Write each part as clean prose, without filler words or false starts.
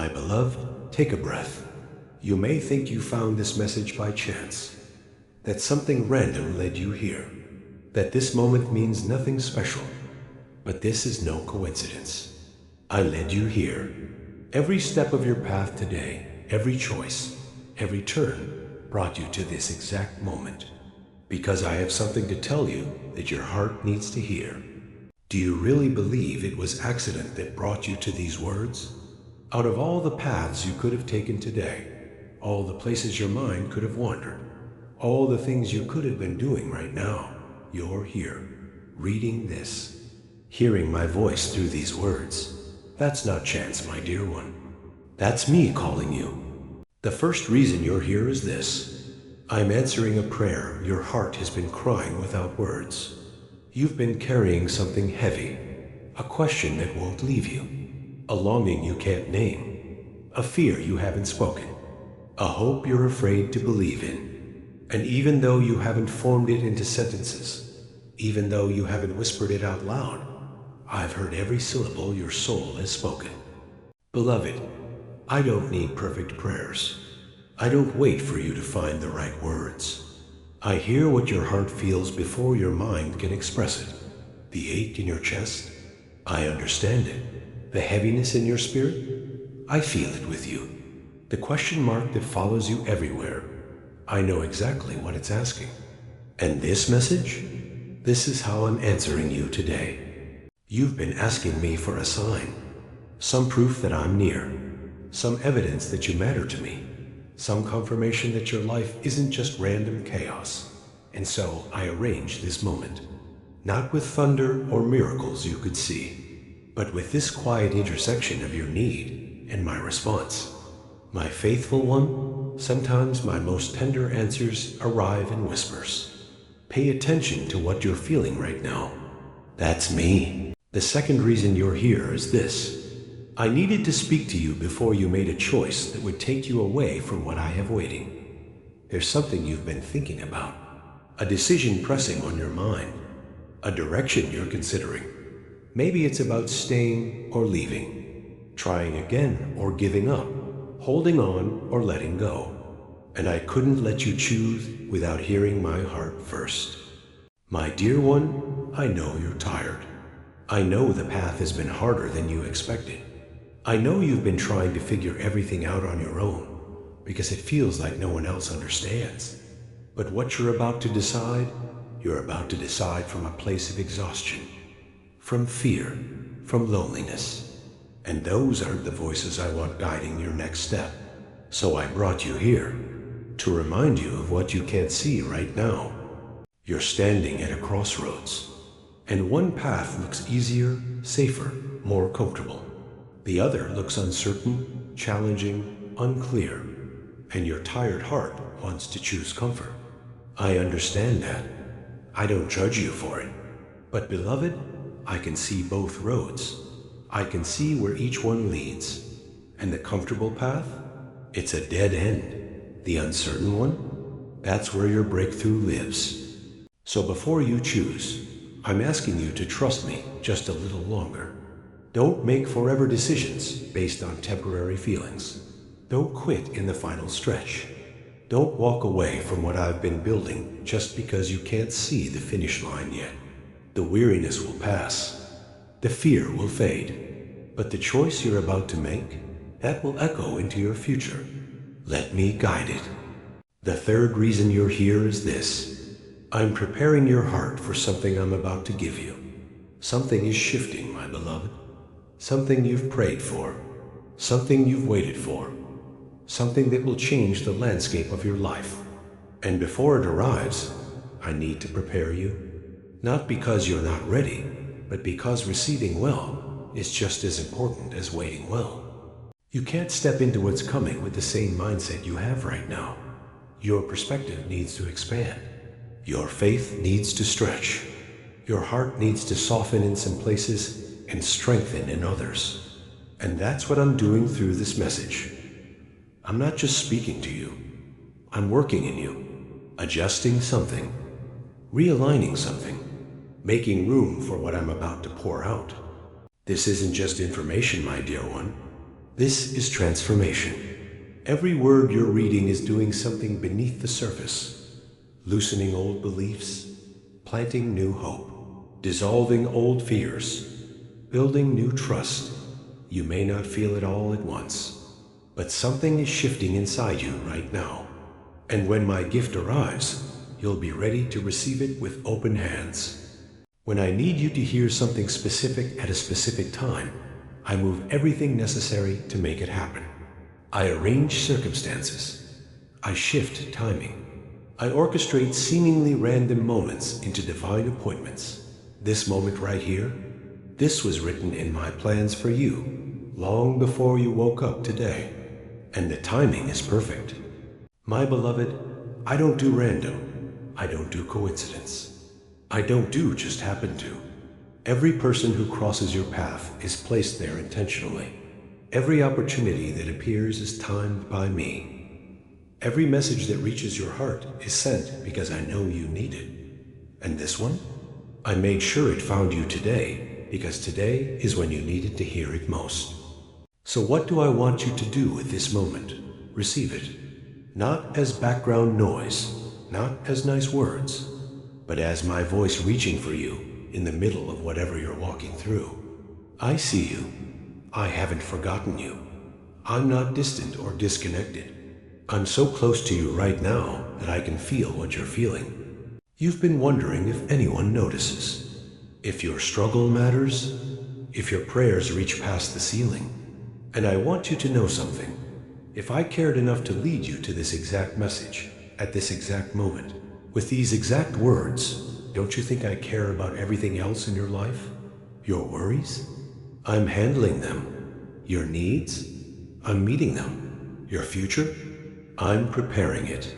My beloved, take a breath. You may think you found this message by chance, that something random led you here, that this moment means nothing special, but this is no coincidence. I led you here. Every step of your path today, every choice, every turn brought you to this exact moment, because I have something to tell you that your heart needs to hear. Do you really believe it was accident that brought you to these words? Out of all the paths you could have taken today, all the places your mind could have wandered, all the things you could have been doing right now, you're here, reading this, hearing my voice through these words. That's not chance, my dear one. That's me calling you. The first reason you're here is this. I'm answering a prayer your heart has been crying without words. You've been carrying something heavy, a question that won't leave you, a longing you can't name, a fear you haven't spoken, a hope you're afraid to believe in. And even though you haven't formed it into sentences, even though you haven't whispered it out loud, I've heard every syllable your soul has spoken. Beloved, I don't need perfect prayers. I don't wait for you to find the right words. I hear what your heart feels before your mind can express it. The ache in your chest, I understand it. The heaviness in your spirit, I feel it with you. The question mark that follows you everywhere, I know exactly what it's asking. And this message? This is how I'm answering you today. You've been asking me for a sign, some proof that I'm near, some evidence that you matter to me, some confirmation that your life isn't just random chaos. And so I arranged this moment, not with thunder or miracles you could see, but with this quiet intersection of your need and my response. My faithful one, sometimes my most tender answers arrive in whispers. Pay attention to what you're feeling right now. That's me. The second reason you're here is this. I needed to speak to you before you made a choice that would take you away from what I have waiting. There's something you've been thinking about, a decision pressing on your mind, a direction you're considering. Maybe it's about staying or leaving, trying again or giving up, holding on or letting go. And I couldn't let you choose without hearing my heart first. My dear one, I know you're tired. I know the path has been harder than you expected. I know you've been trying to figure everything out on your own because it feels like no one else understands. But what you're about to decide, you're about to decide from a place of exhaustion, from fear, from loneliness. And those aren't the voices I want guiding your next step. So I brought you here to remind you of what you can't see right now. You're standing at a crossroads, and one path looks easier, safer, more comfortable. The other looks uncertain, challenging, unclear, and your tired heart wants to choose comfort. I understand that. I don't judge you for it. But beloved, I can see both roads. I can see where each one leads. And the comfortable path? It's a dead end. The uncertain one? That's where your breakthrough lives. So before you choose, I'm asking you to trust me just a little longer. Don't make forever decisions based on temporary feelings. Don't quit in the final stretch. Don't walk away from what I've been building just because you can't see the finish line yet. The weariness will pass. The fear will fade. But the choice you're about to make, that will echo into your future. Let me guide it. The third reason you're here is this. I'm preparing your heart for something I'm about to give you. Something is shifting, my beloved. Something you've prayed for. Something you've waited for. Something that will change the landscape of your life. And before it arrives, I need to prepare you. Not because you're not ready, but because receiving well is just as important as waiting well. You can't step into what's coming with the same mindset you have right now. Your perspective needs to expand. Your faith needs to stretch. Your heart needs to soften in some places and strengthen in others. And that's what I'm doing through this message. I'm not just speaking to you. I'm working in you, adjusting something, realigning something, making room for what I'm about to pour out. This isn't just information, my dear one. This is transformation. Every word you're reading is doing something beneath the surface, loosening old beliefs, planting new hope, dissolving old fears, building new trust. You may not feel it all at once, but something is shifting inside you right now. And when my gift arrives, you'll be ready to receive it with open hands. When I need you to hear something specific at a specific time, I move everything necessary to make it happen. I arrange circumstances. I shift timing. I orchestrate seemingly random moments into divine appointments. This moment right here, this was written in my plans for you, long before you woke up today. And the timing is perfect. My beloved, I don't do random. I don't do coincidence. I don't do just happen to. Every person who crosses your path is placed there intentionally. Every opportunity that appears is timed by me. Every message that reaches your heart is sent because I know you need it. And this one? I made sure it found you today because today is when you needed to hear it most. So what do I want you to do with this moment? Receive it. Not as background noise, not as nice words, but as my voice reaching for you in the middle of whatever you're walking through. I see you. I haven't forgotten you. I'm not distant or disconnected. I'm so close to you right now that I can feel what you're feeling. You've been wondering if anyone notices, if your struggle matters, if your prayers reach past the ceiling. And I want you to know something. If I cared enough to lead you to this exact message, at this exact moment, with these exact words, don't you think I care about everything else in your life? Your worries? I'm handling them. Your needs? I'm meeting them. Your future? I'm preparing it.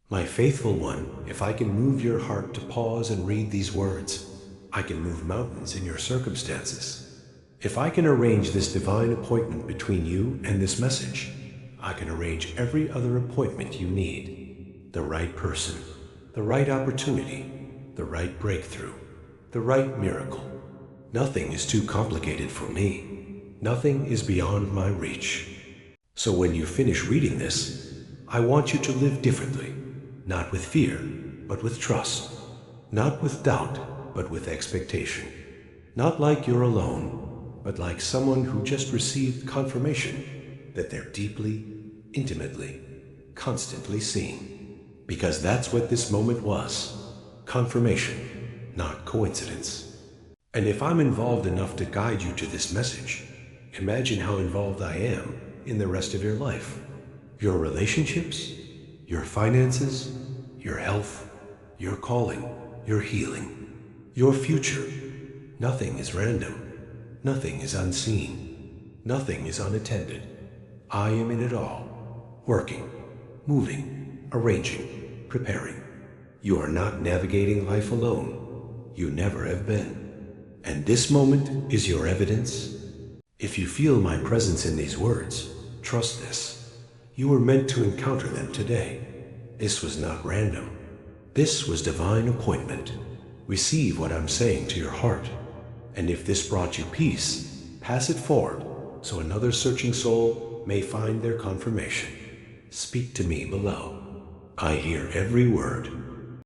My faithful one, if I can move your heart to pause and read these words, I can move mountains in your circumstances. If I can arrange this divine appointment between you and this message, I can arrange every other appointment you need. The right person, the right opportunity, the right breakthrough, the right miracle. Nothing is too complicated for me. Nothing is beyond my reach. So when you finish reading this, I want you to live differently, not with fear, but with trust, not with doubt, but with expectation, not like you're alone, but like someone who just received confirmation that they're deeply, intimately, constantly seen. Because that's what this moment was. Confirmation, not coincidence. And if I'm involved enough to guide you to this message, imagine how involved I am in the rest of your life. Your relationships, your finances, your health, your calling, your healing, your future. Nothing is random. Nothing is unseen. Nothing is unattended. I am in it all, working, moving, arranging, preparing. You are not navigating life alone. You never have been. And this moment is your evidence. If you feel my presence in these words, trust this. You were meant to encounter them today. This was not random. This was divine appointment. Receive what I'm saying to your heart. And if this brought you peace, pass it forward so another searching soul may find their confirmation. Speak to me below. I hear every word.